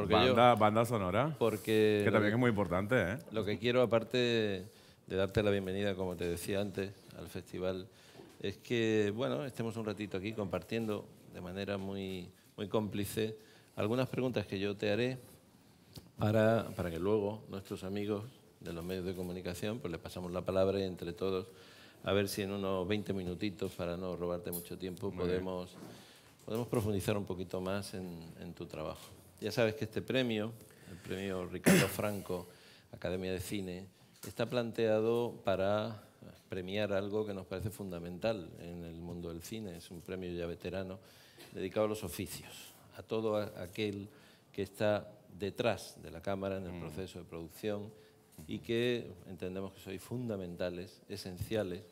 Porque banda sonora, porque que también es muy importante, ¿eh? lo que quiero, aparte de darte la bienvenida, como te decía antes, al festival, es que, bueno, estemos un ratito aquí compartiendo de manera muy, muy cómplice algunas preguntas que yo te haré para que luego nuestros amigos de los medios de comunicación pues les pasamos la palabra y entre todos a ver si en unos 20 minutitos, para no robarte mucho tiempo, podemos profundizar un poquito más en tu trabajo. Ya sabes que este premio, el premio Ricardo Franco, Academia de Cine, está planteado para premiar algo que nos parece fundamental en el mundo del cine. Es un premio ya veterano dedicado a los oficios, a todo aquel que está detrás de la cámara en el proceso de producción y que entendemos que sois fundamentales, esenciales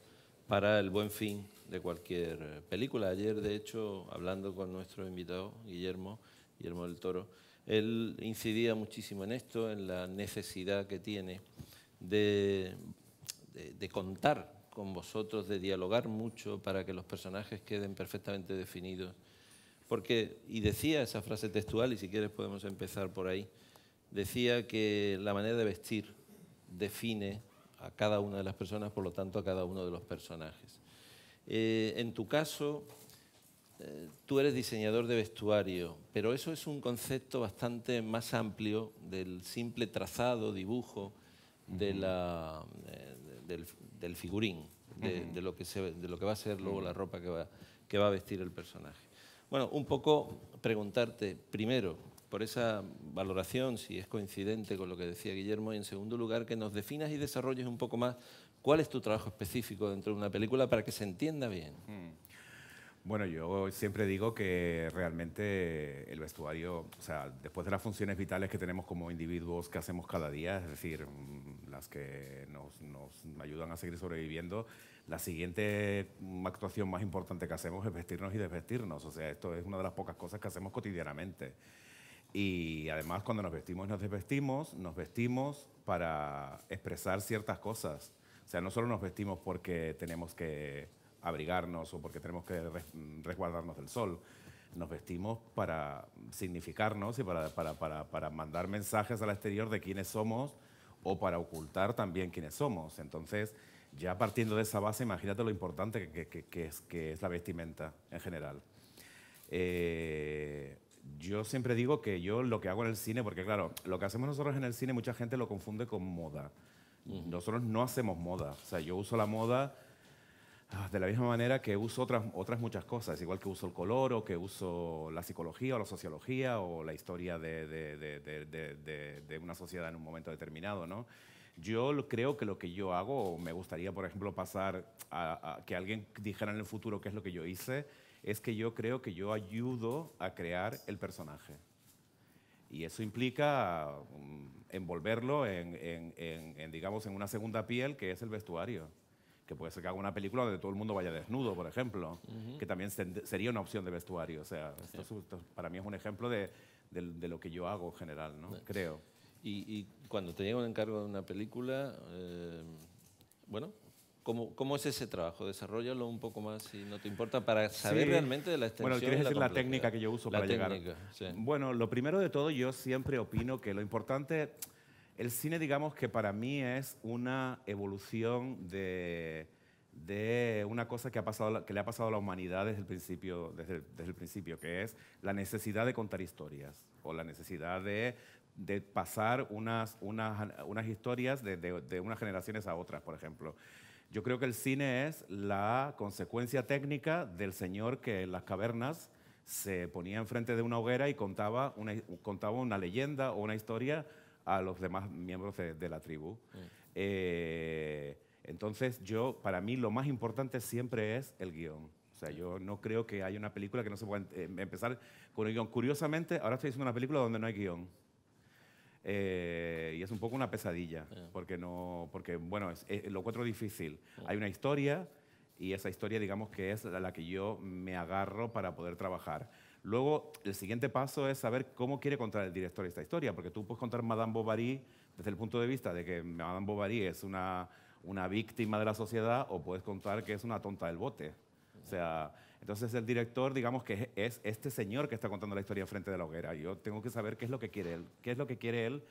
para el buen fin de cualquier película. Ayer, de hecho, hablando con nuestro invitado, Guillermo del Toro, él incidía muchísimo en esto, en la necesidad que tiene de contar con vosotros, de dialogar mucho para que los personajes queden perfectamente definidos. Porque, y decía esa frase textual, y si quieres podemos empezar por ahí, decía que la manera de vestir define a cada una de las personas, por lo tanto a cada uno de los personajes. En tu caso, tú eres diseñador de vestuario, pero eso es un concepto bastante más amplio del simple trazado, dibujo del figurín, de lo que va a ser luego la ropa que va a vestir el personaje. Bueno, un poco preguntarte, primero, por esa valoración, si es coincidente con lo que decía Guillermo, y en segundo lugar, que nos definas y desarrolles un poco más cuál es tu trabajo específico dentro de una película para que se entienda bien. Bueno, yo siempre digo que realmente el vestuario, o sea, después de las funciones vitales que tenemos como individuos que hacemos cada día, es decir, las que nos ayudan a seguir sobreviviendo, la siguiente actuación más importante que hacemos es vestirnos y desvestirnos. O sea, esto es una de las pocas cosas que hacemos cotidianamente. Y además, cuando nos vestimos y nos vestimos para expresar ciertas cosas. O sea, no solo nos vestimos porque tenemos que abrigarnos o porque tenemos que resguardarnos del sol. Nos vestimos para significarnos y para mandar mensajes al exterior de quiénes somos o para ocultar también quiénes somos. Entonces, ya partiendo de esa base, imagínate lo importante que es la vestimenta en general. Yo siempre digo que yo lo que hago en el cine, porque claro, lo que hacemos nosotros en el cine mucha gente lo confunde con moda. Nosotros no hacemos moda. O sea, yo uso la moda de la misma manera que uso otras muchas cosas, igual que uso el color o que uso la psicología o la sociología o la historia de una sociedad en un momento determinado, ¿no? Yo creo que lo que yo hago, me gustaría, por ejemplo, pasar a que alguien dijera en el futuro qué es lo que yo hice, es que yo creo que yo ayudo a crear el personaje. Y eso implica envolverlo digamos, en una segunda piel, que es el vestuario. Que puede ser que haga una película donde todo el mundo vaya desnudo, por ejemplo, que también sería una opción de vestuario. O sea, esto para mí es un ejemplo de lo que yo hago en general, ¿no? Creo. Y cuando te llega un encargo de una película, bueno, ¿cómo es ese trabajo? Desarróllalo un poco más, si no te importa, para saber realmente de la extensión. Bueno, ¿quieres y la decir la complejidad? técnica que yo uso para llegar? Sí. Bueno, lo primero de todo, yo siempre opino que lo importante, el cine, digamos que para mí es una evolución de una cosa que le ha pasado a la humanidad desde el principio, que es la necesidad de contar historias o la necesidad de pasar unas historias de unas generaciones a otras, por ejemplo. Yo creo que el cine es la consecuencia técnica del señor que en las cavernas se ponía enfrente de una hoguera y contaba una leyenda o una historia a los demás miembros de la tribu. Entonces, para mí lo más importante siempre es el guión. O sea, yo no creo que haya una película que no se pueda empezar con el guión. Curiosamente, ahora estoy haciendo una película donde no hay guión. Y es un poco una pesadilla, porque bueno, lo encuentro difícil. Hay una historia y esa historia, digamos, que es la que yo me agarro para poder trabajar. Luego, el siguiente paso es saber cómo quiere contar el director esta historia, porque tú puedes contar Madame Bovary desde el punto de vista de que Madame Bovary es una víctima de la sociedad, o puedes contar que es una tonta del bote. O sea, Entonces el director, digamos que es este señor que está contando la historia frente de la hoguera. Yo tengo que saber qué es lo que quiere él, qué es lo que quiere él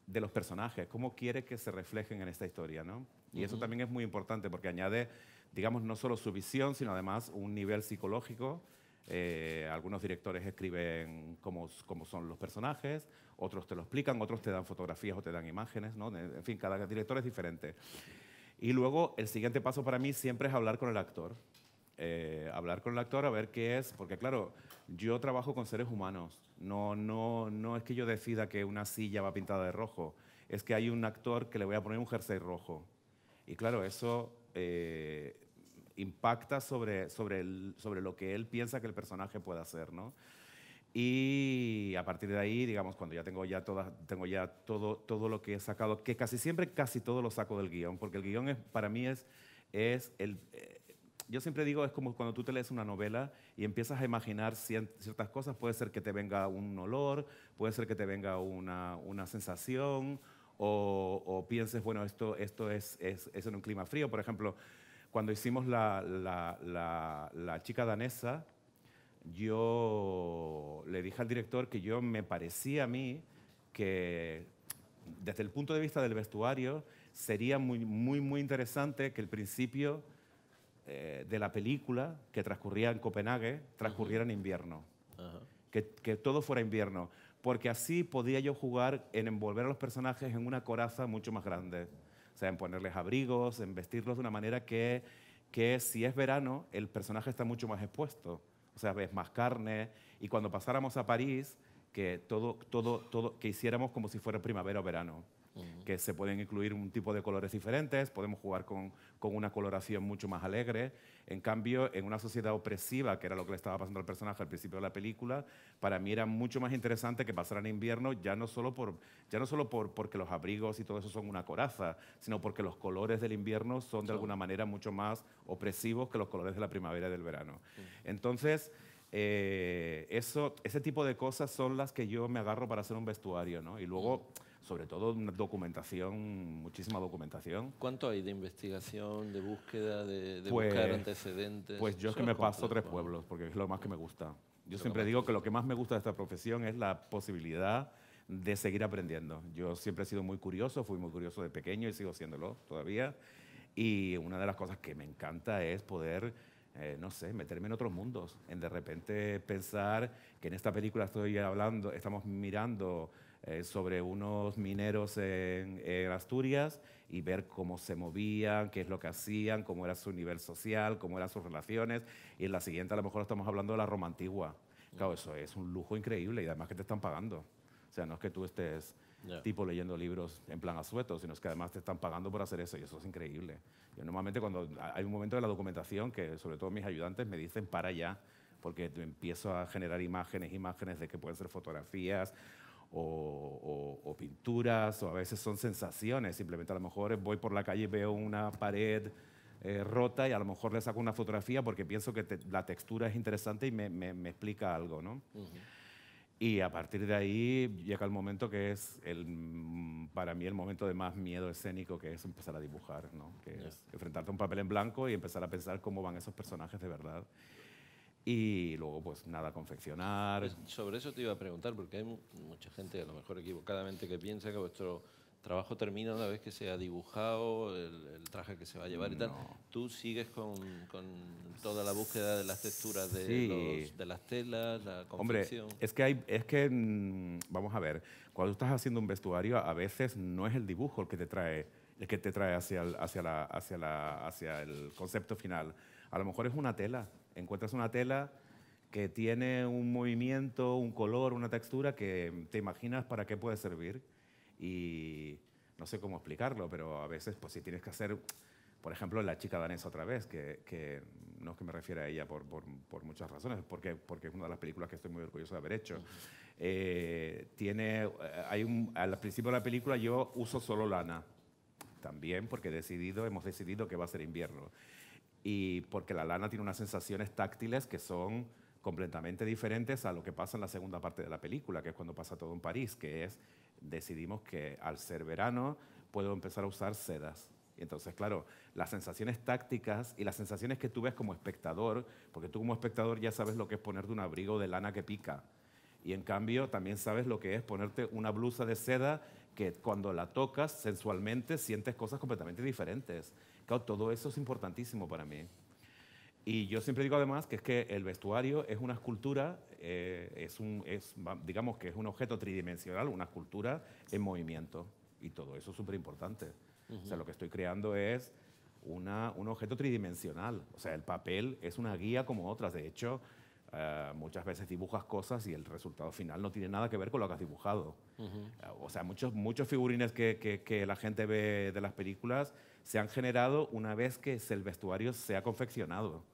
de los personajes, cómo quiere que se reflejen en esta historia, ¿no? Y eso también es muy importante porque añade, digamos, no solo su visión, sino además un nivel psicológico. Algunos directores escriben cómo son los personajes, otros te lo explican, otros te dan fotografías o te dan imágenes, ¿no? En fin, cada director es diferente. Y luego el siguiente paso para mí siempre es hablar con el actor. Hablar con el actor a ver qué es, porque claro, yo trabajo con seres humanos. No es que yo decida que una silla va pintada de rojo, es que hay un actor que le voy a poner un jersey rojo. Y claro, eso impacta sobre lo que él piensa que el personaje puede hacer, ¿no? Y a partir de ahí, digamos, cuando ya tengo ya todo lo que he sacado, que casi siempre, casi todo lo saco del guión, porque el guión para mí es yo siempre digo, es como cuando tú te lees una novela y empiezas a imaginar ciertas cosas. Puede ser que te venga un olor, puede ser que te venga una sensación, o pienses, bueno, esto es en un clima frío. Por ejemplo, cuando hicimos la chica danesa, yo le dije al director que me parecía a mí que desde el punto de vista del vestuario sería muy interesante que el principio de la película, que transcurría en Copenhague, transcurriera en invierno. Que todo fuera invierno, porque así podía yo jugar en envolver a los personajes en una coraza mucho más grande. O sea, en ponerles abrigos, en vestirlos de una manera que si es verano, el personaje está mucho más expuesto. O sea, ves más carne. Y cuando pasáramos a París, que que hiciéramos como si fuera primavera o verano. Que se pueden incluir un tipo de colores diferentes, podemos jugar con una coloración mucho más alegre. En cambio, en una sociedad opresiva, que era lo que le estaba pasando al personaje al principio de la película, para mí era mucho más interesante que pasara en invierno, ya no solo porque los abrigos y todo eso son una coraza, sino porque los colores del invierno son de alguna manera mucho más opresivos que los colores de la primavera y del verano. Entonces, ese tipo de cosas son las que yo me agarro para hacer un vestuario, ¿no? Y luego, sobre todo, una documentación, muchísima documentación. ¿Cuánto hay de investigación, de búsqueda, de buscar antecedentes? Pues yo es que me paso 3 pueblos, porque es lo más que me gusta. Yo siempre digo que lo que más me gusta de esta profesión es la posibilidad de seguir aprendiendo. Yo siempre he sido muy curioso, fui muy curioso de pequeño y sigo siéndolo todavía. Y una de las cosas que me encanta es poder, no sé, meterme en otros mundos, en de repente pensar que en esta película estamos mirando sobre unos mineros en Asturias y ver cómo se movían, qué es lo que hacían, cómo era su nivel social, cómo eran sus relaciones. Y en la siguiente a lo mejor estamos hablando de la Roma antigua. Claro, eso es un lujo increíble y además que te están pagando. O sea, no es que tú estés tipo leyendo libros en plan asueto, sino es que además te están pagando por hacer eso y eso es increíble. Yo normalmente cuando hay un momento de la documentación que sobre todo mis ayudantes me dicen para ya, porque empiezo a generar imágenes de que pueden ser fotografías o pinturas, o a veces son sensaciones. Simplemente a lo mejor voy por la calle y veo una pared rota y a lo mejor le saco una fotografía porque pienso que la textura es interesante y me explica algo, ¿no? Y a partir de ahí llega el momento que es para mí el momento de más miedo escénico, que es empezar a dibujar, ¿no? Que es enfrentarte a un papel en blanco y empezar a pensar cómo van esos personajes de verdad. Y luego, pues nada, confeccionar. Pues sobre eso te iba a preguntar, porque hay mucha gente, a lo mejor equivocadamente, que piensa que vuestro trabajo termina una vez que se ha dibujado el traje que se va a llevar y tal. Tú sigues con toda la búsqueda de las texturas de las telas, la confección. Hombre, vamos a ver, cuando tú estás haciendo un vestuario, a veces no es el dibujo el que te trae hacia el concepto final. A lo mejor es una tela. Encuentras una tela que tiene un movimiento, un color, una textura que te imaginas para qué puede servir. Y no sé cómo explicarlo, pero a veces, pues si tienes que hacer, por ejemplo, La chica danesa otra vez, que no es que me refiera a ella por muchas razones, porque es una de las películas que estoy muy orgulloso de haber hecho. Al principio de la película yo uso solo lana, también porque hemos decidido que va a ser invierno. Y porque la lana tiene unas sensaciones táctiles que son completamente diferentes a lo que pasa en la segunda parte de la película, que es cuando pasa todo en París, decidimos que al ser verano puedo empezar a usar sedas. Entonces, claro, las sensaciones tácticas y las sensaciones que tú ves como espectador, porque tú como espectador ya sabes lo que es ponerte un abrigo de lana que pica. Y en cambio también sabes lo que es ponerte una blusa de seda que cuando la tocas sensualmente sientes cosas completamente diferentes. Claro, todo eso es importantísimo para mí. Y yo siempre digo además que es que el vestuario es una escultura, digamos que es un objeto tridimensional, una escultura en movimiento. Y todo eso es súper importante. O sea, lo que estoy creando es un objeto tridimensional. O sea, el papel es una guía como otras. De hecho, muchas veces dibujas cosas y el resultado final no tiene nada que ver con lo que has dibujado. O sea, muchos figurines que la gente ve de las películas se han generado una vez que el vestuario se ha confeccionado.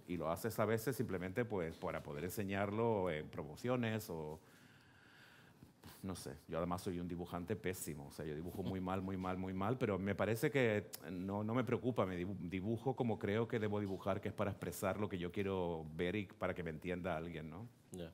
Y lo haces a veces simplemente pues, para poder enseñarlo en promociones o... No sé, yo además soy un dibujante pésimo, o sea, yo dibujo muy mal, muy mal, muy mal, pero me parece que no me preocupa, me dibujo como creo que debo dibujar, que es para expresar lo que yo quiero ver y para que me entienda alguien, ¿no? Ya.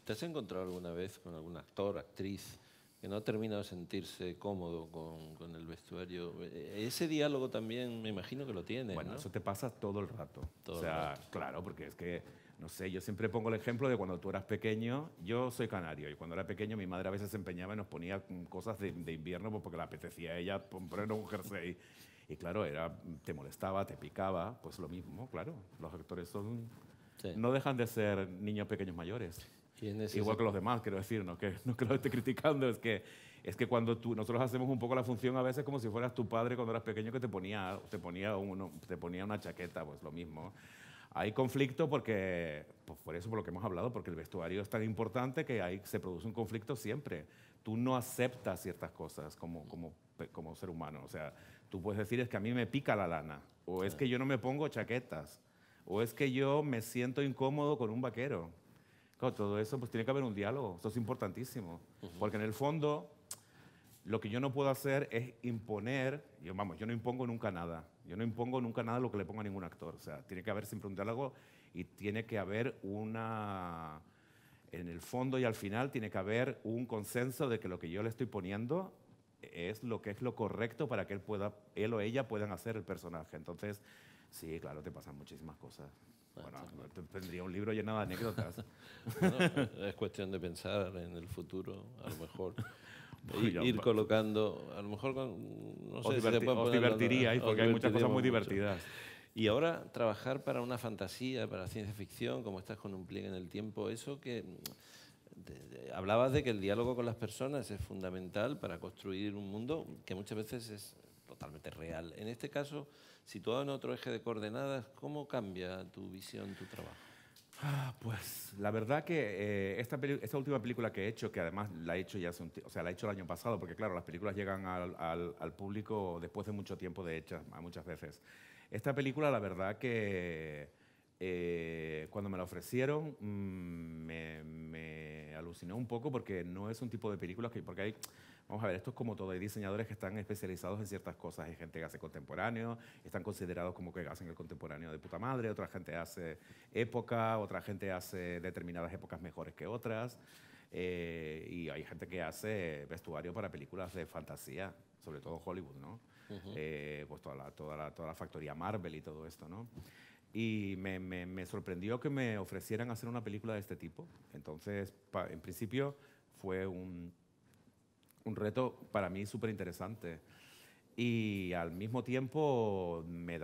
¿Te has encontrado alguna vez con algún actor, actriz, que no ha terminado de sentirse cómodo con el vestuario? Ese diálogo también me imagino que lo tienes, Bueno, ¿no? eso te pasa todo el rato. Todo O el sea, rato. claro, porque es que, no sé, yo siempre pongo el ejemplo de cuando tú eras pequeño. Yo soy canario y cuando era pequeño mi madre a veces se empeñaba y nos ponía cosas de invierno pues, porque le apetecía a ella ponernos un jersey. Y claro, te molestaba, te picaba, pues lo mismo, claro. Los actores Sí. no dejan de ser niños pequeños mayores. Y en ese Igual que los demás, quiero decir, no que los esté criticando, es que cuando nosotros hacemos un poco la función a veces como si fueras tu padre cuando eras pequeño que te ponía una chaqueta, pues lo mismo. Hay conflicto porque, pues por eso, por lo que hemos hablado, porque el vestuario es tan importante que ahí se produce un conflicto siempre. Tú no aceptas ciertas cosas como ser humano. O sea, tú puedes decir es que a mí me pica la lana, o es que yo no me pongo chaquetas, o es que yo me siento incómodo con un vaquero. Claro, todo eso pues tiene que haber un diálogo, eso es importantísimo, porque en el fondo lo que yo no puedo hacer es imponer, yo no impongo nunca nada, yo no impongo nunca nada lo que le pongo a ningún actor, o sea, tiene que haber siempre un diálogo y tiene que haber en el fondo y al final tiene que haber un consenso de que lo que yo le estoy poniendo es lo que es lo correcto para que él o ella puedan hacer el personaje. Entonces, sí, claro, te pasan muchísimas cosas. Bueno, tendría un libro lleno de anécdotas. Bueno, es cuestión de pensar en el futuro, a lo mejor. Bueno, Ir colocando, a lo mejor, no sé si se puede os poner divertiríais, porque hay muchas cosas muy divertiríamos mucho. divertidas. Y ahora trabajar para una fantasía, para ciencia ficción, como estás con un pliegue en el tiempo, eso que hablabas de que el diálogo con las personas es fundamental para construir un mundo que muchas veces es totalmente real. En este caso, situado en otro eje de coordenadas, ¿cómo cambia tu visión, tu trabajo? Pues la verdad que esta última película que he hecho, que además la he hecho ya la he hecho el año pasado, porque claro, las películas llegan al público después de mucho tiempo de hechas, muchas veces. Esta película, la verdad que cuando me la ofrecieron me alucinó un poco porque no es un tipo de películas porque hay... Vamos a ver, esto es como todo. Hay diseñadores que están especializados en ciertas cosas. Hay gente que hace contemporáneo, están considerados como que hacen el contemporáneo de puta madre. Otra gente hace época, otra gente hace determinadas épocas mejores que otras. Y hay gente que hace vestuario para películas de fantasía, sobre todo Hollywood, ¿no? Pues toda la factoría Marvel y todo esto, ¿no? Y me sorprendió que me ofrecieran hacer una película de este tipo. Entonces, en principio, fue un reto para mí súper interesante. Y al mismo tiempo me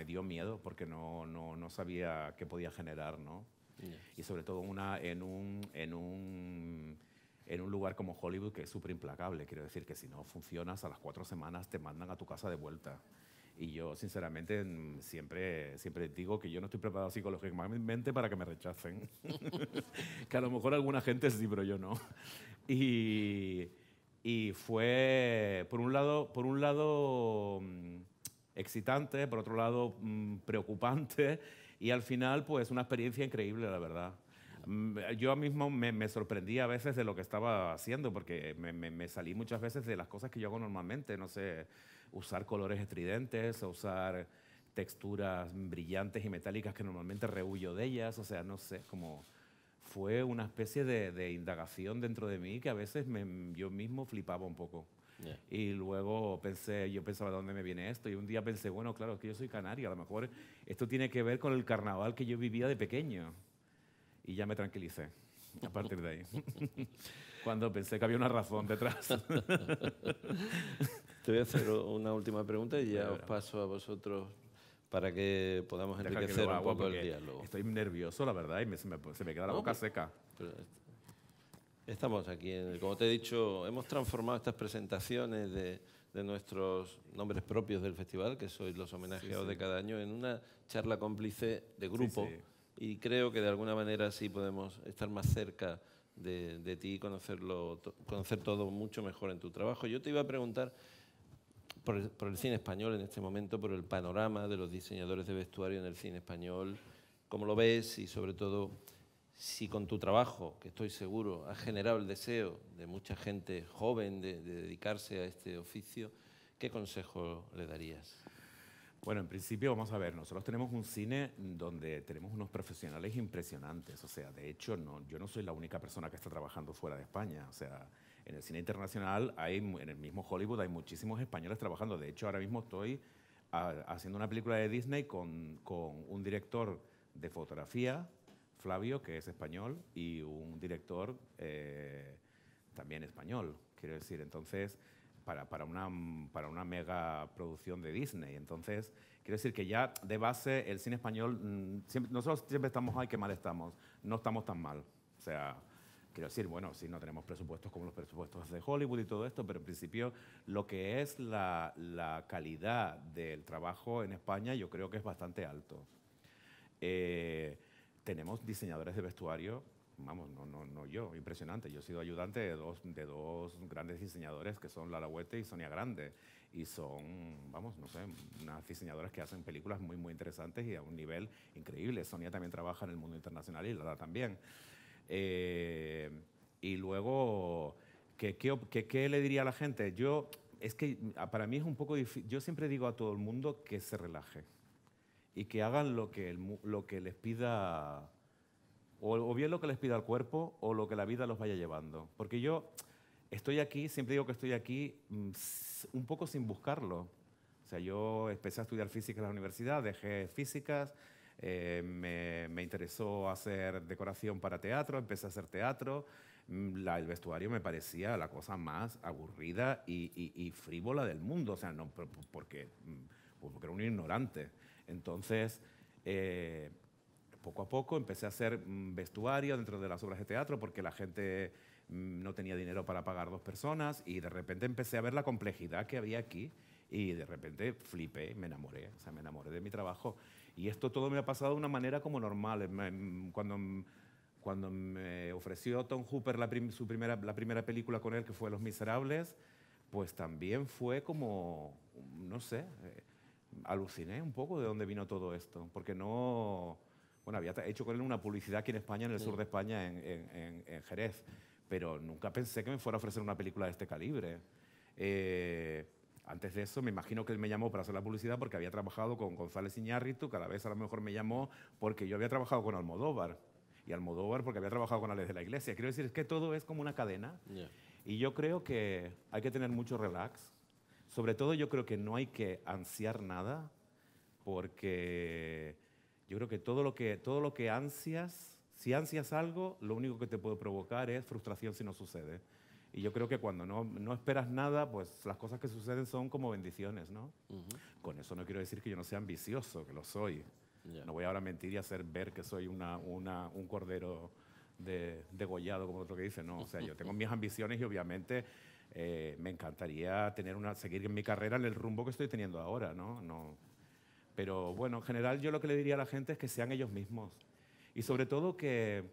dio miedo porque no sabía qué podía generar, ¿no? Yeah. Y sobre todo en un lugar como Hollywood que es súper implacable. Quiero decir que si no funcionas, a las 4 semanas te mandan a tu casa de vuelta. Y yo, sinceramente, siempre digo que yo no estoy preparado psicológicamente para que me rechacen. Que a lo mejor alguna gente sí, pero yo no. Y fue, por un lado excitante, por otro lado preocupante y al final pues una experiencia increíble, la verdad. Yo mismo me sorprendí a veces de lo que estaba haciendo porque me salí muchas veces de las cosas que yo hago normalmente, no sé, usar colores estridentes, o usar texturas brillantes y metálicas que normalmente rehuyo de ellas, o sea, no sé, como... Fue una especie de indagación dentro de mí que a veces yo mismo flipaba un poco. Ya. Y luego yo pensaba, ¿de dónde me viene esto? Y un día pensé, bueno, claro, es que yo soy canario, a lo mejor esto tiene que ver con el carnaval que yo vivía de pequeño. Y ya me tranquilicé a partir de ahí. Cuando pensé que había una razón detrás. Te voy a hacer una última pregunta y ya os paso a vosotros para que podamos Deja que enriquecer beba un agua poco el porque diálogo. estoy nervioso, la verdad, y se me queda la No, boca seca. Pero estamos aquí, como te he dicho, hemos transformado estas presentaciones de nuestros nombres propios del festival, que sois los homenajeados de cada año, en una charla cómplice de grupo. Sí. Y creo que de alguna manera sí podemos estar más cerca de ti y conocer todo mucho mejor en tu trabajo. Yo te iba a preguntar por el cine español en este momento, por el panorama de los diseñadores de vestuario en el cine español, cómo lo ves y sobre todo si con tu trabajo, que estoy seguro, has generado el deseo de mucha gente joven de dedicarse a este oficio, ¿qué consejo le darías? Bueno, en principio, vamos a ver, nosotros tenemos un cine donde tenemos unos profesionales impresionantes. O sea, de hecho, yo no soy la única persona que está trabajando fuera de España. O sea, en el cine internacional, en el mismo Hollywood, hay muchísimos españoles trabajando. De hecho, ahora mismo estoy haciendo una película de Disney con un director de fotografía, Flavio, que es español, y un director también español, quiero decir. Entonces, para una mega producción de Disney. Entonces, quiero decir que ya de base el cine español, nosotros siempre estamos, ay, qué mal estamos, no estamos tan mal. O sea, quiero decir, bueno, sí, no tenemos presupuestos como los presupuestos de Hollywood y todo esto, pero en principio lo que es la calidad del trabajo en España yo creo que es bastante alto. Tenemos diseñadores de vestuario, vamos, no yo, impresionante. Yo he sido ayudante de dos grandes diseñadores que son Lara Huete y Sonia Grande. Y son, vamos, no sé, unas diseñadoras que hacen películas muy, muy interesantes y a un nivel increíble. Sonia también trabaja en el mundo internacional y Lara también. Y luego, ¿qué le diría a la gente? Es que para mí es un poco difícil. Yo siempre digo a todo el mundo que se relaje y que hagan lo que les pida, o bien lo que les pida el cuerpo o lo que la vida los vaya llevando. Porque yo estoy aquí, siempre digo que estoy aquí un poco sin buscarlo. O sea, yo empecé a estudiar física en la universidad, dejé físicas, me interesó hacer decoración para teatro, empecé a hacer teatro. El vestuario me parecía la cosa más aburrida y frívola del mundo. O sea, no porque era un ignorante. Entonces, poco a poco empecé a hacer vestuario dentro de las obras de teatro porque la gente no tenía dinero para pagar 2 personas y de repente empecé a ver la complejidad que había aquí y de repente flipé, me enamoré, o sea, me enamoré de mi trabajo. Y esto todo me ha pasado de una manera como normal. Cuando me ofreció Tom Hooper la primera película con él, que fue Los Miserables, pues también fue como, no sé, aluciné un poco de dónde vino todo esto, porque no... Bueno, había hecho con él una publicidad aquí en España, en el sur de España, en Jerez, pero nunca pensé que me fuera a ofrecer una película de este calibre. Antes de eso, me imagino que él me llamó para hacer la publicidad porque había trabajado con González Iñárritu, cada vez a lo mejor me llamó porque yo había trabajado con Almodóvar, y Almodóvar porque había trabajado con Alex de la Iglesia. Quiero decir, es que todo es como una cadena, y yo creo que hay que tener mucho relax. Sobre todo yo creo que no hay que ansiar nada, porque yo creo que todo lo que ansias, si ansias algo, lo único que te puede provocar es frustración si no sucede. Y yo creo que cuando no esperas nada, pues las cosas que suceden son como bendiciones, ¿no? Con eso no quiero decir que yo no sea ambicioso, que lo soy. No voy ahora a mentir y hacer ver que soy un cordero degollado, como otro que dice. No, o sea, yo tengo mis ambiciones y obviamente me encantaría seguir en mi carrera en el rumbo que estoy teniendo ahora, ¿no? Pero bueno, en general yo lo que le diría a la gente es que sean ellos mismos. Y sobre todo que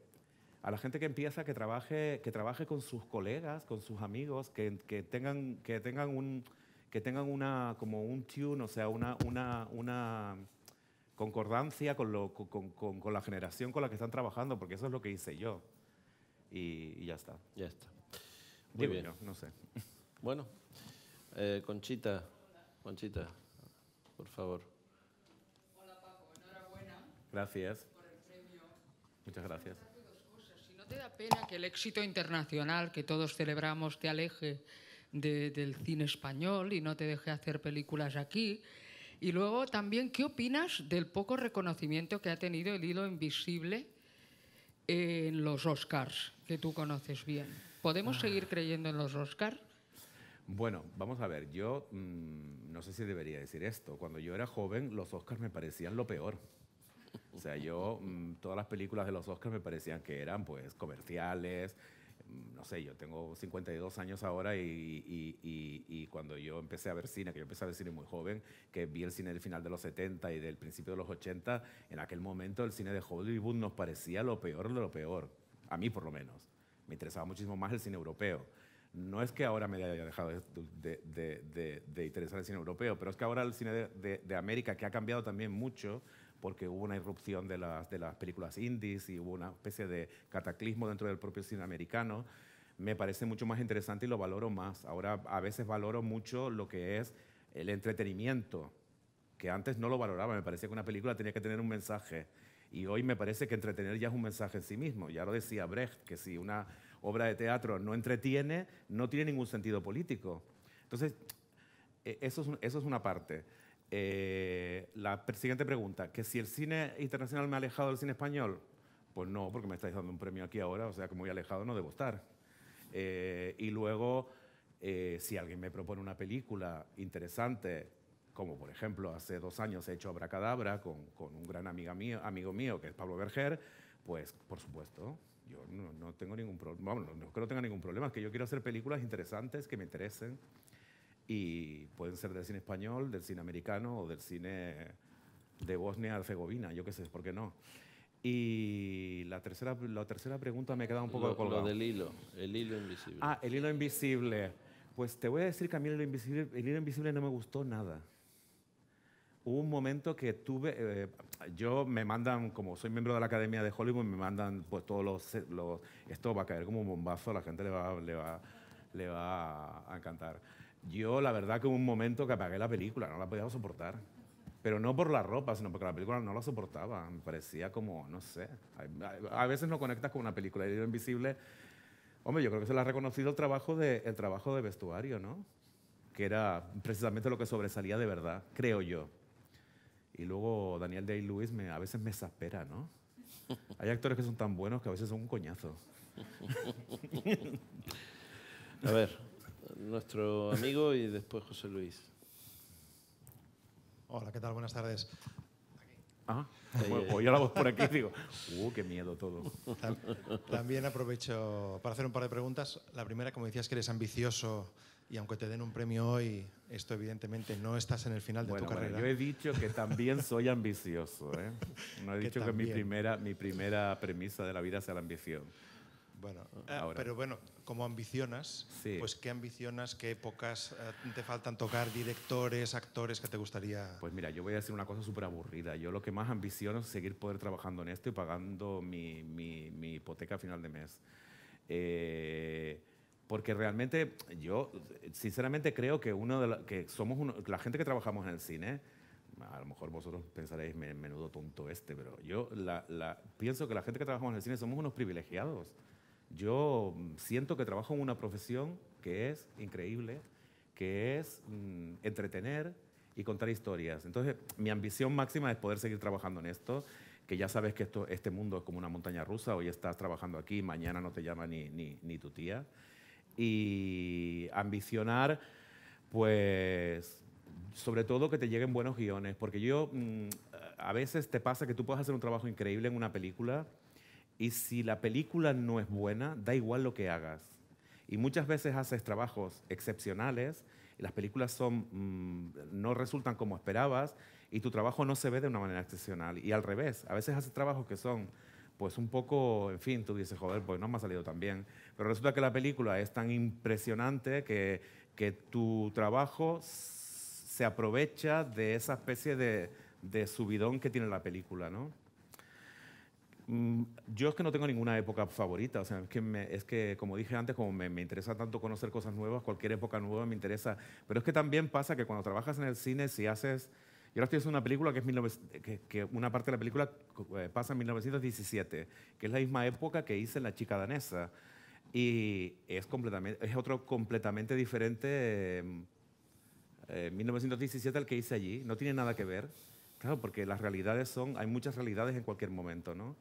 a la gente que empieza, que trabaje con sus colegas, con sus amigos, que tengan como un tune, o sea, una concordancia con la generación con la que están trabajando, porque eso es lo que hice yo. Y ya está. Ya está. Muy bien. Yo, no sé. Bueno, Conchita, por favor. Hola Paco, enhorabuena. Gracias. Por el premio. Muchas gracias. Si no te da pena que el éxito internacional que todos celebramos te aleje del cine español y no te deje hacer películas aquí. Y luego también, ¿qué opinas del poco reconocimiento que ha tenido El hilo invisible en los Oscars, que tú conoces bien? ¿Podemos seguir creyendo en los Oscars? Bueno, vamos a ver, yo no sé si debería decir esto. Cuando yo era joven, los Oscars me parecían lo peor. O sea, yo, todas las películas de los Oscars me parecían que eran, pues, comerciales. No sé, yo tengo 52 años ahora y cuando yo empecé a ver cine, que yo empecé a ver cine muy joven, que vi el cine del final de los 70 y del principio de los 80, en aquel momento el cine de Hollywood nos parecía lo peor de lo peor. A mí, por lo menos. Me interesaba muchísimo más el cine europeo. No es que ahora me haya dejado de interesar el cine europeo, pero es que ahora el cine de América, que ha cambiado también mucho, porque hubo una irrupción de las películas indies y hubo una especie de cataclismo dentro del propio cine americano, me parece mucho más interesante y lo valoro más. Ahora a veces valoro mucho lo que es el entretenimiento, que antes no lo valoraba, me parecía que una película tenía que tener un mensaje. Y hoy me parece que entretener ya es un mensaje en sí mismo. Ya lo decía Brecht, que si una obra de teatro no entretiene, no tiene ningún sentido político. Entonces, eso es una parte. La siguiente pregunta, que si el cine internacional me ha alejado del cine español, pues no, porque me estáis dando un premio aquí ahora, o sea que muy alejado no debo estar. Y luego, si alguien me propone una película interesante, como por ejemplo hace 2 años he hecho Abracadabra con un gran amigo mío que es Pablo Berger, pues por supuesto, yo no tengo ningún problema, no es que no tenga ningún problema, es que yo quiero hacer películas interesantes que me interesen y pueden ser del cine español, del cine americano o del cine de Bosnia-Herzegovina, yo qué sé, ¿por qué no? Y la tercera pregunta me queda un poco colgado. Lo del hilo, el hilo invisible. Ah, el hilo invisible. Pues te voy a decir que a mí el hilo invisible no me gustó nada. Hubo un momento que tuve, yo me mandan, como soy miembro de la Academia de Hollywood, me mandan pues todos esto va a caer como un bombazo, a la gente le va a encantar. Yo la verdad que hubo un momento que apagué la película, no la podía soportar. Pero no por la ropa, sino porque la película no la soportaba. Me parecía como, no sé, a veces no conectas con una película. El hilo invisible, hombre, yo creo que se le ha reconocido el trabajo de vestuario, ¿no? Que era precisamente lo que sobresalía de verdad, creo yo. Y luego Daniel Day-Lewis a veces me exaspera, ¿no? Hay actores que son tan buenos que a veces son un coñazo. A ver, nuestro amigo y después José Luis. Hola, ¿qué tal? Buenas tardes. Ah, oía la voz por aquí y digo, qué miedo todo. También aprovecho para hacer un par de preguntas. La primera, como decías que eres ambicioso y aunque te den un premio hoy, esto evidentemente no estás en el final de tu carrera. Yo he dicho que también soy ambicioso, ¿eh? No he dicho que mi primera premisa de la vida sea la ambición. Bueno, pero bueno, como ambicionas, sí. Pues ¿qué ambicionas? ¿Qué épocas te faltan tocar? ¿Directores, actores que te gustaría...? Pues mira, yo voy a decir una cosa súper aburrida. Yo lo que más ambiciono es seguir poder trabajando en esto y pagando mi hipoteca a final de mes. Porque realmente yo, sinceramente, creo que la gente que trabajamos en el cine, a lo mejor vosotros pensaréis, menudo tonto pero yo pienso que la gente que trabajamos en el cine somos unos privilegiados. Yo siento que trabajo en una profesión que es increíble, que es entretener y contar historias. Entonces, mi ambición máxima es poder seguir trabajando en esto, que ya sabes que este mundo es como una montaña rusa, hoy estás trabajando aquí, mañana no te llama ni tu tía. Y ambicionar, pues, sobre todo que te lleguen buenos guiones, porque a veces te pasa que tú puedes hacer un trabajo increíble en una película y si la película no es buena, da igual lo que hagas. Y muchas veces haces trabajos excepcionales y las películas no resultan como esperabas y tu trabajo no se ve de una manera excepcional. Y al revés, a veces haces trabajos que son pues un poco, en fin, tú dices, joder, pues no me ha salido tan bien. Pero resulta que la película es tan impresionante que tu trabajo se aprovecha de esa especie de subidón que tiene la película, ¿no? Yo es que no tengo ninguna época favorita, o sea, es que como dije antes, como me interesa tanto conocer cosas nuevas, cualquier época nueva me interesa, pero es que también pasa que cuando trabajas en el cine, si haces... Yo ahora estoy haciendo una película que una parte de la película pasa en 1917, que es la misma época que hice La chica danesa. Y es otro completamente diferente 1917 al que hice allí. No tiene nada que ver. Claro, porque las realidades hay muchas realidades en cualquier momento, ¿no?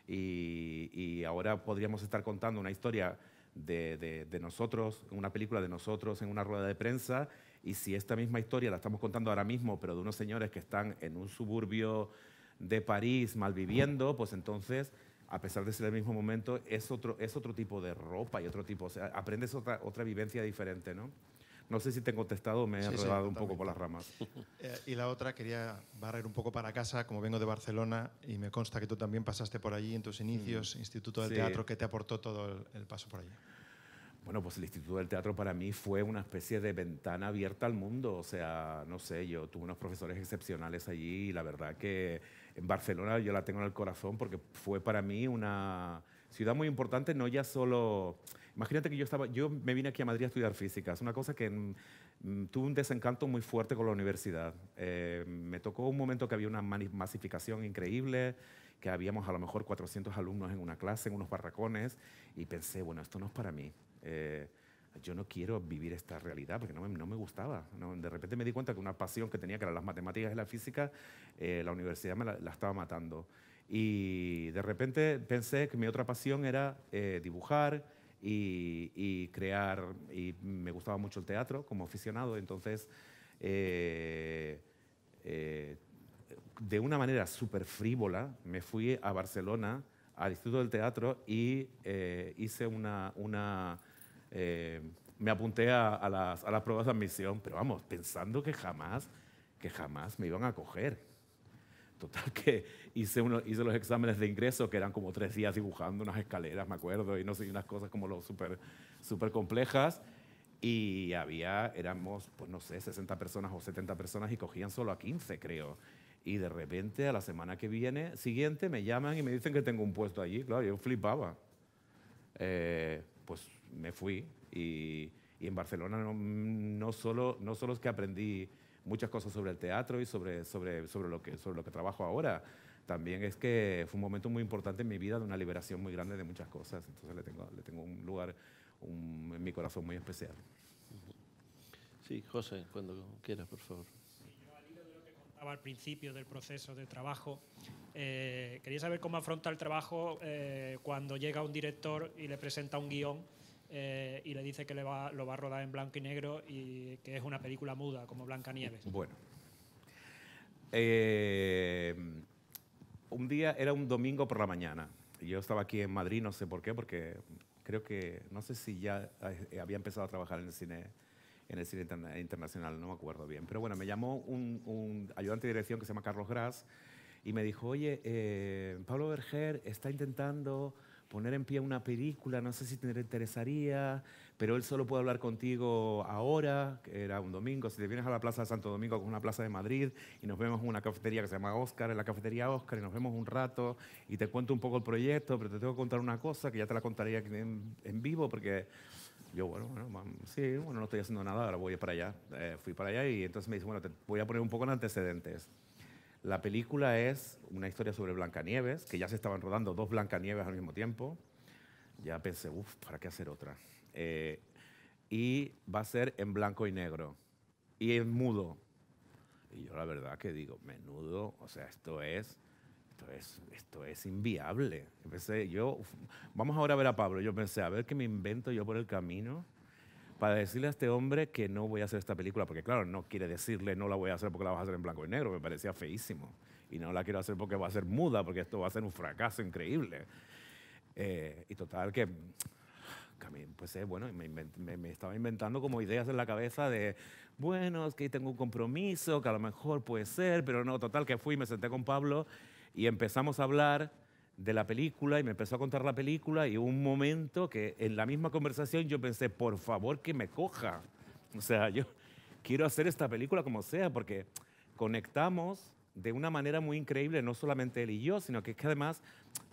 Y ahora podríamos estar contando una historia de nosotros, una película de nosotros en una rueda de prensa, y si esta misma historia la estamos contando ahora mismo, pero de unos señores que están en un suburbio de París malviviendo, pues entonces, a pesar de ser el mismo momento, es otro tipo de ropa y otro tipo, o sea, aprendes otra vivencia diferente, ¿no? No sé si te he contestado o me he enredado un poco por las ramas. Y la otra, quería barrer un poco para casa, como vengo de Barcelona, y me consta que tú también pasaste por allí en tus inicios, Instituto del Teatro, ¿qué te aportó todo el paso por allí? Bueno, pues el Instituto del Teatro para mí fue una especie de ventana abierta al mundo. O sea, no sé, yo tuve unos profesores excepcionales allí y la verdad que en Barcelona yo la tengo en el corazón porque fue para mí una ciudad muy importante, no ya solo... Imagínate que yo me vine aquí a Madrid a estudiar física. Es una cosa que tuve un desencanto muy fuerte con la universidad. Me tocó un momento que había una masificación increíble, que habíamos a lo mejor 400 alumnos en una clase, en unos barracones, y pensé, bueno, esto no es para mí. Yo no quiero vivir esta realidad porque no me gustaba. ¿No? De repente me di cuenta que una pasión que tenía, que eran las matemáticas y la física, la universidad me la estaba matando. Y de repente pensé que mi otra pasión era dibujar y crear, y me gustaba mucho el teatro como aficionado, entonces de una manera súper frívola me fui a Barcelona, al Instituto del Teatro, y hice me apunté a las pruebas de admisión, pero vamos, pensando que jamás me iban a coger. Total que hice los exámenes de ingreso, que eran como 3 días dibujando unas escaleras, me acuerdo, y no sé, unas cosas como súper complejas. Y éramos, pues no sé, 60 personas o 70 personas y cogían solo a 15, creo. Y de repente, a la semana siguiente, me llaman y me dicen que tengo un puesto allí. Claro, yo flipaba. Pues me fui y en Barcelona no solo es que aprendí muchas cosas sobre el teatro y sobre lo que trabajo ahora, también es que fue un momento muy importante en mi vida, de una liberación muy grande de muchas cosas. Entonces le tengo un lugar en mi corazón muy especial. Sí, José, cuando quieras, por favor. Al principio del proceso de trabajo, quería saber cómo afronta el trabajo cuando llega un director y le presenta un guión y le dice que lo va a rodar en blanco y negro y que es una película muda como Blancanieves. Bueno, un día era un domingo por la mañana y yo estaba aquí en Madrid, no sé por qué, porque creo que, no sé si ya había empezado a trabajar en el cine internacional, no me acuerdo bien. Pero bueno, me llamó un ayudante de dirección que se llama Carlos Gras y me dijo, oye, Pablo Berger está intentando poner en pie una película, no sé si te interesaría, pero él solo puede hablar contigo ahora, que era un domingo, si te vienes a la Plaza de Santo Domingo, que es una plaza de Madrid, y nos vemos en una cafetería que se llama Oscar, en la cafetería Oscar, y nos vemos un rato, y te cuento un poco el proyecto, pero te tengo que contar una cosa que ya te la contaría en vivo, porque... Yo, sí, no estoy haciendo nada, ahora voy para allá. Fui para allá y entonces me dice, bueno, te voy a poner un poco en antecedentes. La película es una historia sobre Blancanieves, que ya se estaban rodando 2 Blancanieves al mismo tiempo. Ya pensé, ¿para qué hacer otra? Y va a ser en blanco y negro. Y es mudo. Y yo la verdad que digo, menudo, o sea, esto es inviable. Vamos ahora a ver a Pablo. Yo pensé, a ver qué me invento yo por el camino para decirle a este hombre que no voy a hacer esta película, porque claro, no quiere decirle no la voy a hacer porque la vas a hacer en blanco y negro, me parecía feísimo. Y no la quiero hacer porque va a ser muda, porque esto va a ser un fracaso increíble. Y total que pues bueno, me estaba inventando como ideas en la cabeza de, bueno, es que tengo un compromiso, que a lo mejor puede ser, pero no, total que fui, me senté con Pablo y empezamos a hablar de la película y me empezó a contar la película y hubo un momento que en la misma conversación yo pensé, por favor que me coja. O sea, yo quiero hacer esta película como sea porque conectamos de una manera muy increíble, no solamente él y yo, sino que es que además,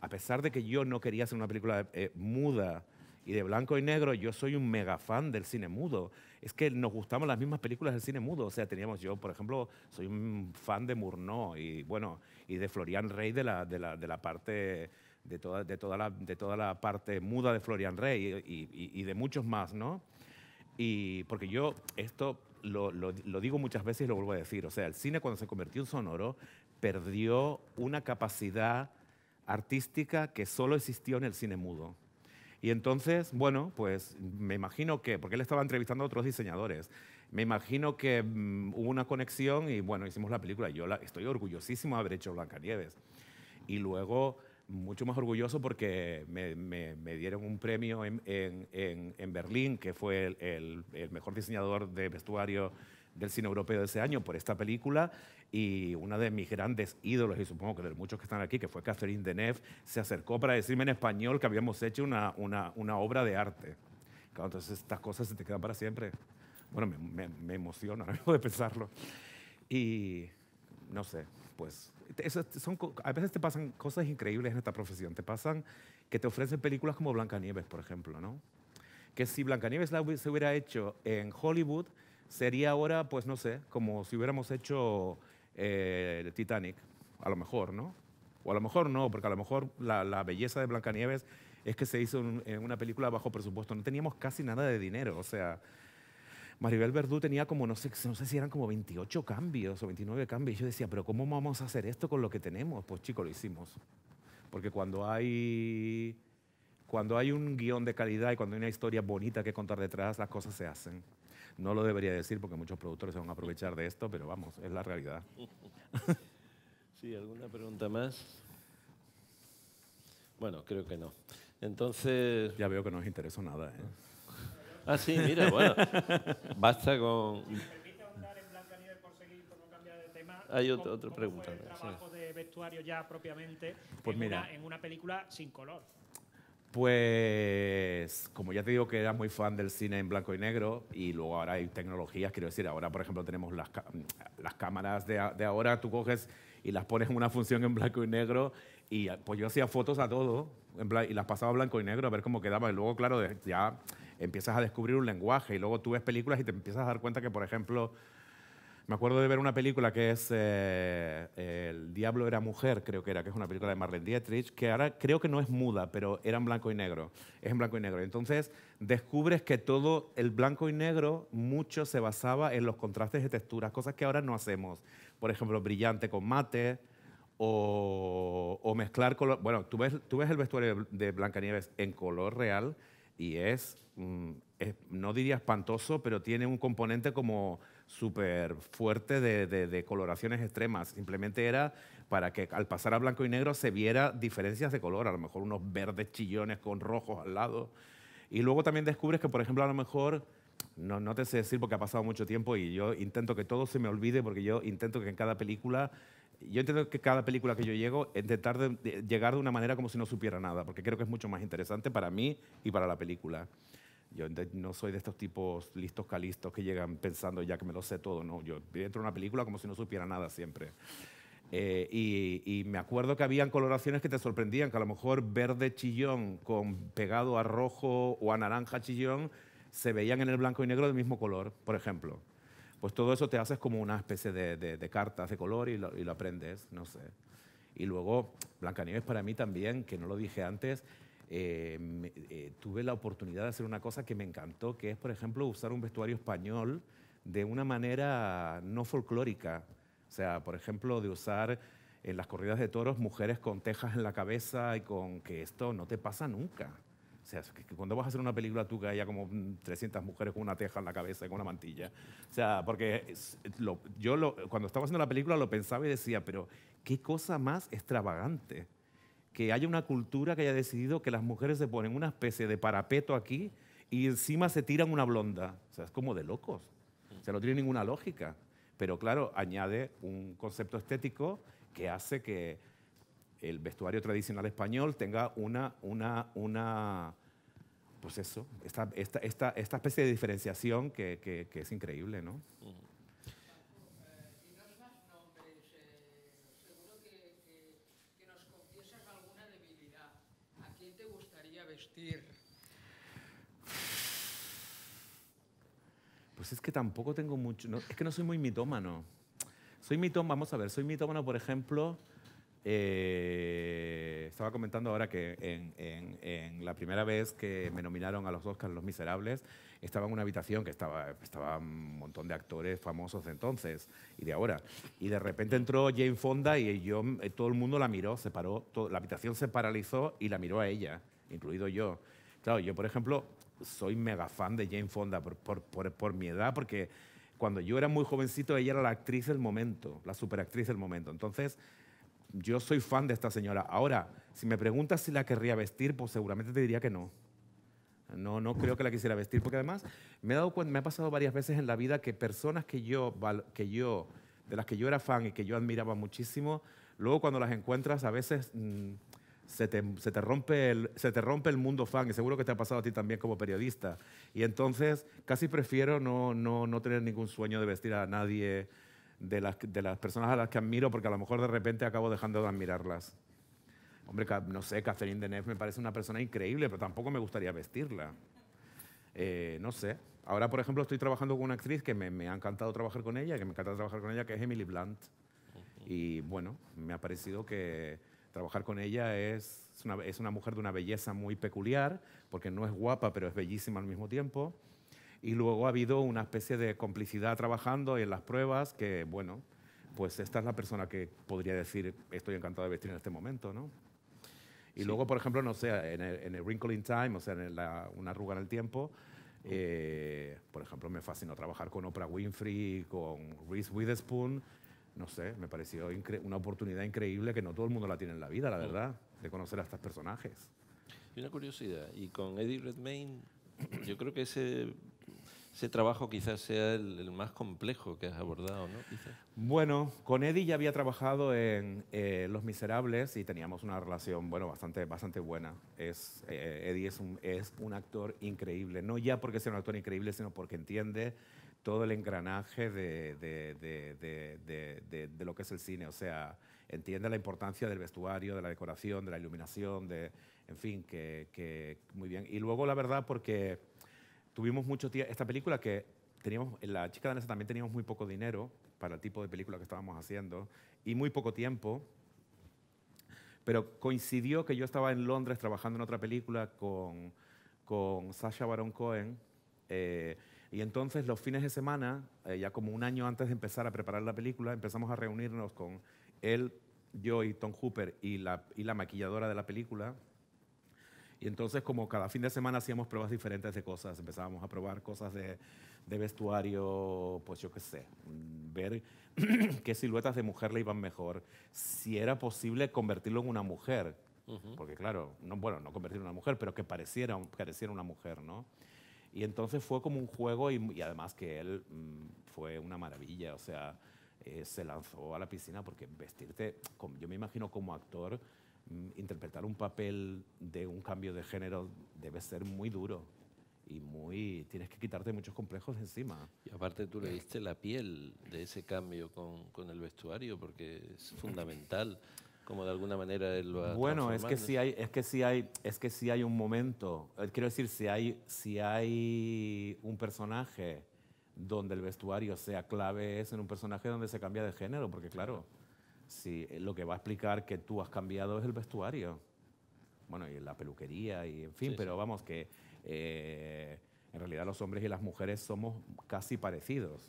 a pesar de que yo no quería hacer una película muda y de blanco y negro, yo soy un mega fan del cine mudo. Es que nos gustamos las mismas películas del cine mudo. O sea, yo, por ejemplo, soy un fan de Murnau y, bueno, y de Florian Rey de la parte de toda la parte muda de Florian Rey y de muchos más, ¿no? Y porque yo esto lo digo muchas veces y lo vuelvo a decir, o sea, el cine cuando se convirtió en sonoro perdió una capacidad artística que solo existió en el cine mudo. Y entonces, bueno, pues me imagino que, porque él estaba entrevistando a otros diseñadores, me imagino que hubo una conexión y bueno, hicimos la película. Yo estoy orgullosísimo de haber hecho Blancanieves. Y luego, mucho más orgulloso porque me dieron un premio en Berlín, que fue el mejor diseñador de vestuario del cine europeo de ese año por esta película, y una de mis grandes ídolos, y supongo que de muchos que están aquí, que fue Catherine Deneuve, se acercó para decirme en español que habíamos hecho una obra de arte. Claro, entonces estas cosas se te quedan para siempre. Bueno, me emociona ahora mismo de pensarlo. Y no sé, pues a veces te pasan cosas increíbles en esta profesión. Te pasan que te ofrecen películas como Blancanieves, por ejemplo, ¿no? Que si Blancanieves se hubiera hecho en Hollywood, sería ahora, pues no sé, como si hubiéramos hecho Titanic, a lo mejor, ¿no? O a lo mejor no, porque a lo mejor la belleza de Blancanieves es que se hizo en una película bajo presupuesto. No teníamos casi nada de dinero, o sea, Maribel Verdú tenía como, no sé si eran como 28 cambios o 29 cambios. Y yo decía, pero ¿cómo vamos a hacer esto con lo que tenemos? Pues chicos, lo hicimos. Porque cuando hay un guión de calidad y cuando hay una historia bonita que contar detrás, las cosas se hacen. No lo debería decir porque muchos productores se van a aprovechar de esto, pero vamos, es la realidad. Sí, ¿alguna pregunta más? Bueno, creo que no. Entonces... Ya veo que no os interesa nada, ¿eh? Ah, sí, mira, bueno, basta con... Si me permite ahondar en Blancanieves por seguir, por no cambiar de tema. Hay otra pregunta. ¿Cómo fue el trabajo de vestuario ya propiamente Pues mira, en una película sin color? Pues, como ya te digo que era muy fan del cine en blanco y negro, y luego ahora hay tecnologías, quiero decir, ahora por ejemplo tenemos las cámaras de ahora, tú coges y las pones en una función en blanco y negro, y pues yo hacía fotos a todo y las pasaba a blanco y negro a ver cómo quedaba, y luego claro, ya empiezas a descubrir un lenguaje, y luego tú ves películas y te empiezas a dar cuenta que, por ejemplo, me acuerdo de ver una película que es El Diablo era mujer, creo que era, que es una película de Marlene Dietrich, que ahora creo que no es muda, pero era en blanco y negro. Es en blanco y negro. Entonces descubres que todo el blanco y negro mucho se basaba en los contrastes de texturas, cosas que ahora no hacemos. Por ejemplo, brillante con mate o mezclar color. Bueno, tú ves el vestuario de Blancanieves en color real y no diría espantoso, pero tiene un componente como súper fuerte de coloraciones extremas. Simplemente era para que al pasar a blanco y negro se viera diferencias de color, a lo mejor unos verdes chillones con rojos al lado. Y luego también descubres que, por ejemplo, a lo mejor, no te sé decir porque ha pasado mucho tiempo y yo intento que todo se me olvide porque yo intento que en cada película... Yo entiendo que cada película que yo llego, intentar llegar de una manera como si no supiera nada, porque creo que es mucho más interesante para mí y para la película. Yo no soy de estos tipos listos calistos que llegan pensando ya que me lo sé todo, no. Yo entro en una película como si no supiera nada siempre. Y me acuerdo que habían coloraciones que te sorprendían, que a lo mejor verde chillón pegado a rojo o a naranja chillón se veían en el blanco y negro del mismo color, por ejemplo. Pues todo eso te haces como una especie de cartas de color y lo aprendes, no sé. Y luego, Blancanieves para mí también, que no lo dije antes, tuve la oportunidad de hacer una cosa que me encantó, que es, por ejemplo, usar un vestuario español de una manera no folclórica. O sea, por ejemplo, de usar en las corridas de toros mujeres con tejas en la cabeza y con que esto no te pasa nunca. O sea, que cuando vas a hacer una película tú que haya como 300 mujeres con una teja en la cabeza y con una mantilla. O sea, porque cuando estaba haciendo la película lo pensaba y decía, pero qué cosa más extravagante. Que haya una cultura que haya decidido que las mujeres se ponen una especie de parapeto aquí y encima se tiran una blonda. O sea, es como de locos. O sea, no tiene ninguna lógica. Pero claro, añade un concepto estético que hace que el vestuario tradicional español tenga pues eso, esta especie de diferenciación que es increíble, ¿no? Y nos das nombres, seguro que nos confiesas alguna debilidad. ¿A quién te gustaría vestir? Pues es que tampoco tengo mucho, es que no soy muy mitómano. Vamos a ver, soy mitómano, por ejemplo, estaba comentando ahora que en la primera vez que me nominaron a los Oscars Los Miserables, estaba en una habitación que estaba un montón de actores famosos de entonces y de ahora. Y de repente entró Jane Fonda y todo el mundo la miró, se paró, la habitación se paralizó y la miró a ella, incluido yo. Claro, yo, por ejemplo, soy mega fan de Jane Fonda por mi edad, porque cuando yo era muy jovencito, ella era la actriz del momento, la superactriz del momento. Entonces, yo soy fan de esta señora. Ahora, si me preguntas si la querría vestir, pues seguramente te diría que no. No creo que la quisiera vestir, porque además me he dado cuenta, me ha pasado varias veces en la vida que personas de las que yo era fan y que yo admiraba muchísimo, luego cuando las encuentras a veces se te rompe el mundo fan, y seguro que te ha pasado a ti también como periodista. Y entonces casi prefiero no tener ningún sueño de vestir a nadie de las personas a las que admiro, porque a lo mejor de repente acabo dejando de admirarlas. Hombre, no sé, Catherine Deneuve me parece una persona increíble, pero tampoco me gustaría vestirla. No sé. Ahora, por ejemplo, estoy trabajando con una actriz que me ha encantado trabajar con ella, que es Emily Blunt. Y bueno, me ha parecido que trabajar con ella es una mujer de una belleza muy peculiar, porque no es guapa, pero es bellísima al mismo tiempo. Y luego ha habido una especie de complicidad trabajando y en las pruebas que, bueno, pues esta es la persona que podría decir estoy encantado de vestir en este momento, ¿no? Y sí. Luego, por ejemplo, no sé, en el Wrinkle in Time, o sea, una arruga en el tiempo, por ejemplo, me fascinó trabajar con Oprah Winfrey, con Reese Witherspoon. No sé, me pareció una oportunidad increíble que no todo el mundo la tiene en la vida, la verdad, de conocer a estos personajes. Y una curiosidad, y con Eddie Redmayne, yo creo que ese trabajo quizás sea el más complejo que has abordado, ¿no? Quizás. Bueno, con Eddie ya había trabajado en Los Miserables y teníamos una relación, bueno, bastante buena. Eddie es un actor increíble, no ya porque sea un actor increíble, sino porque entiende todo el engranaje de lo que es el cine. O sea, entiende la importancia del vestuario, de la decoración, de la iluminación, en fin, que muy bien. Y luego, la verdad, porque tuvimos mucho tiempo, esta película que teníamos, La chica danesa también teníamos muy poco dinero para el tipo de película que estábamos haciendo y muy poco tiempo, pero coincidió que yo estaba en Londres trabajando en otra película con Sacha Baron Cohen, y entonces los fines de semana, ya como un año antes de empezar a preparar la película, empezamos a reunirnos con él, yo y Tom Hooper y la maquilladora de la película. Y entonces, como cada fin de semana hacíamos pruebas diferentes de cosas, empezábamos a probar cosas de vestuario, pues yo qué sé, ver qué siluetas de mujer le iban mejor, si era posible convertirlo en una mujer, porque claro, no convertirlo en una mujer, pero que pareciera una mujer, ¿no? Y entonces fue como un juego y además que él fue una maravilla, o sea, se lanzó a la piscina porque vestirte, yo me imagino como actor, interpretar un papel de un cambio de género debe ser muy duro y tienes que quitarte muchos complejos de encima. Y aparte tú le diste la piel de ese cambio con el vestuario, porque es fundamental, como de alguna manera él lo ha Bueno, es transformado. que sí hay un momento, quiero decir, si hay un personaje donde el vestuario sea clave, es en un personaje donde se cambia de género, porque claro, si lo que va a explicar que tú has cambiado es el vestuario. Bueno, y la peluquería, y en fin, sí, pero sí. Vamos, que en realidad los hombres y las mujeres somos casi parecidos.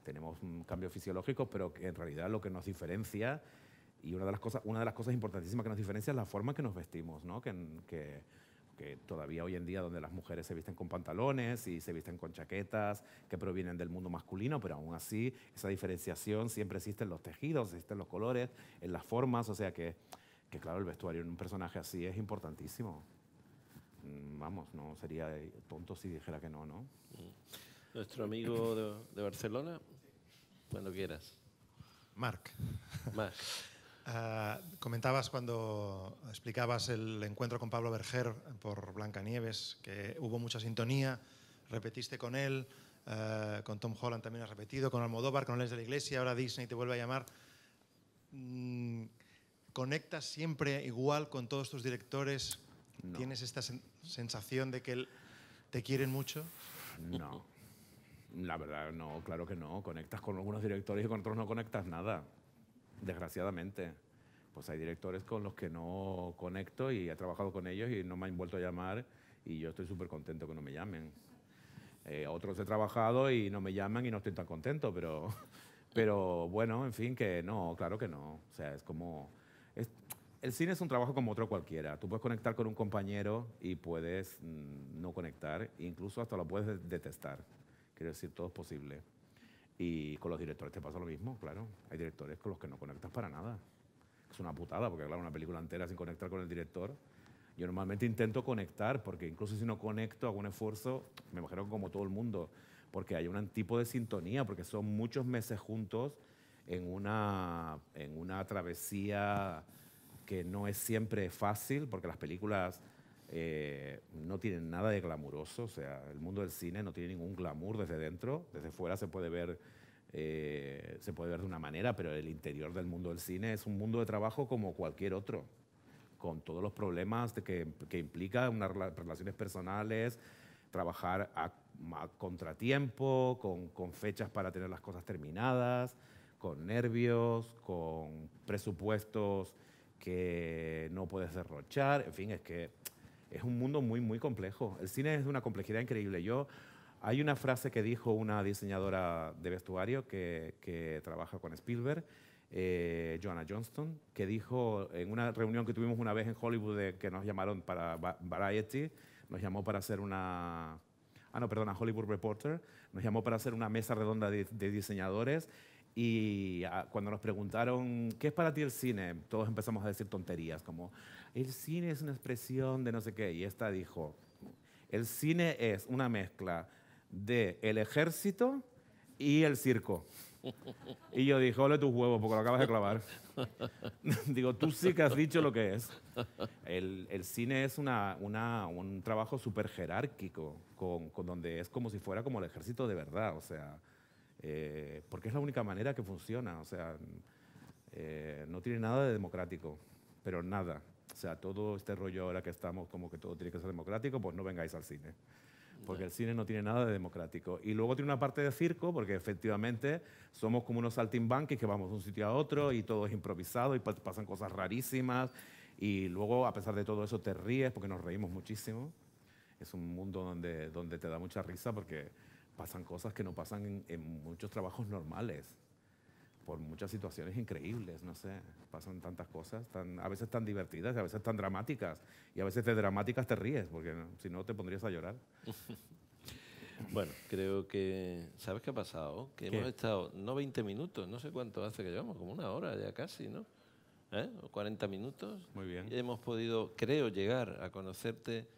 Tenemos un cambio fisiológico, pero que en realidad lo que nos diferencia, y una de las cosas importantísimas que nos diferencia es la forma que nos vestimos, ¿no? Que todavía hoy en día, donde las mujeres se visten con pantalones y se visten con chaquetas que provienen del mundo masculino, pero aún así esa diferenciación siempre existe en los tejidos, existe en los colores, en las formas, o sea que claro, el vestuario en un personaje así es importantísimo. Vamos, no sería tonto si dijera que no, ¿no? Nuestro amigo de Barcelona, cuando quieras. Marc. Marc. Comentabas cuando explicabas el encuentro con Pablo Berger por Blancanieves, que hubo mucha sintonía, repetiste con él, con Tom Holland también has repetido, con Almodóvar, con Les de la Iglesia, ahora Disney te vuelve a llamar. ¿Conectas siempre igual con todos tus directores? No. ¿Tienes esta sensación de que te quieren mucho? No, la verdad no, claro que no. Conectas con algunos directores y con otros no conectas nada, desgraciadamente. Pues hay directores con los que no conecto y he trabajado con ellos y no me han vuelto a llamar y yo estoy súper contento que no me llamen. Otros he trabajado y no me llaman y no estoy tan contento, pero bueno, en fin, que no, claro que no. O sea, es como... el cine es un trabajo como otro cualquiera. Tú puedes conectar con un compañero y puedes no conectar, incluso hasta lo puedes detestar. Quiero decir, todo es posible. Y con los directores te pasa lo mismo, claro. Hay directores con los que no conectas para nada. Es una putada, porque claro, una película entera sin conectar con el director. Yo normalmente intento conectar, porque incluso si no conecto, hago un esfuerzo, me imagino como todo el mundo, porque hay un tipo de sintonía, porque son muchos meses juntos en una travesía que no es siempre fácil, porque las películas no tienen nada de glamuroso, o sea, el mundo del cine no tiene ningún glamour desde dentro, desde fuera se puede ver de una manera, pero el interior del mundo del cine es un mundo de trabajo como cualquier otro, con todos los problemas que implica unas relaciones personales, trabajar a contratiempo, con fechas para tener las cosas terminadas, con nervios, con presupuestos que no puedes derrochar, en fin, es que es un mundo muy, muy complejo. El cine es de una complejidad increíble. Hay una frase que dijo una diseñadora de vestuario que trabaja con Spielberg, Joanna Johnston, que dijo en una reunión que tuvimos una vez en Hollywood que nos llamaron para Variety, nos llamó para hacer Hollywood Reporter, nos llamó para hacer una mesa redonda de diseñadores y cuando nos preguntaron ¿qué es para ti el cine? Todos empezamos a decir tonterías como el cine es una expresión de no sé qué y esta dijo el cine es una mezcla de el ejército y el circo. Y yo dije, ole tus huevos, porque lo acabas de clavar. Digo, tú sí que has dicho lo que es. El cine es un trabajo súper jerárquico, con donde es como si fuera como el ejército de verdad, o sea, porque es la única manera que funciona, o sea, no tiene nada de democrático, pero nada. O sea, todo este rollo ahora que estamos como que todo tiene que ser democrático, pues no vengáis al cine. Porque el cine no tiene nada de democrático. Y luego tiene una parte de circo, porque efectivamente somos como unos saltimbanquis que vamos de un sitio a otro y todo es improvisado y pasan cosas rarísimas. Y luego, a pesar de todo eso, te ríes porque nos reímos muchísimo. Es un mundo donde te da mucha risa porque pasan cosas que no pasan en muchos trabajos normales. Por muchas situaciones increíbles, no sé, pasan tantas cosas, a veces tan divertidas, a veces tan dramáticas, y a veces de dramáticas te ríes, porque si no te pondrías a llorar. Bueno, creo que... ¿Sabes qué ha pasado? Que hemos estado, no 20 minutos, no sé cuánto hace que llevamos, como una hora ya casi, ¿no? ¿O 40 minutos? Muy bien. Y hemos podido, creo, llegar a conocerte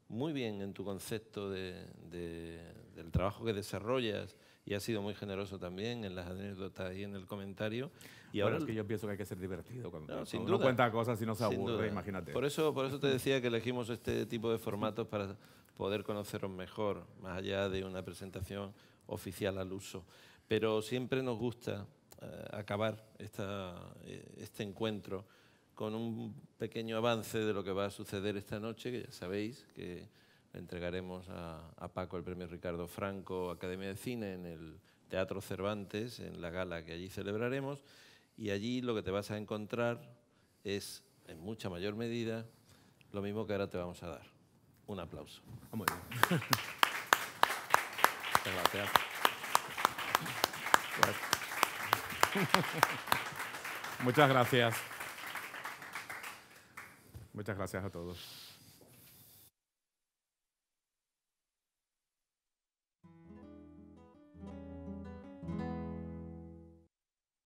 muy bien en tu concepto del trabajo que desarrollas, y has sido muy generoso también en las anécdotas y en el comentario. Y Bueno, ahora es que yo pienso que hay que ser divertido cuando sin uno duda, cuenta cosas y no se sin aburre, duda. imagínate. Por eso te decía que elegimos este tipo de formatos para poder conoceros mejor, más allá de una presentación oficial al uso. Pero siempre nos gusta acabar este encuentro con un pequeño avance de lo que va a suceder esta noche, que ya sabéis que le entregaremos a Paco el premio Ricardo Franco Academia de Cine en el Teatro Cervantes, en la gala que allí celebraremos, y allí lo que te vas a encontrar es, en mucha mayor medida, lo mismo que ahora te vamos a dar. Un aplauso. Muy bien. Gracias. Muchas gracias. Muchas gracias a todos.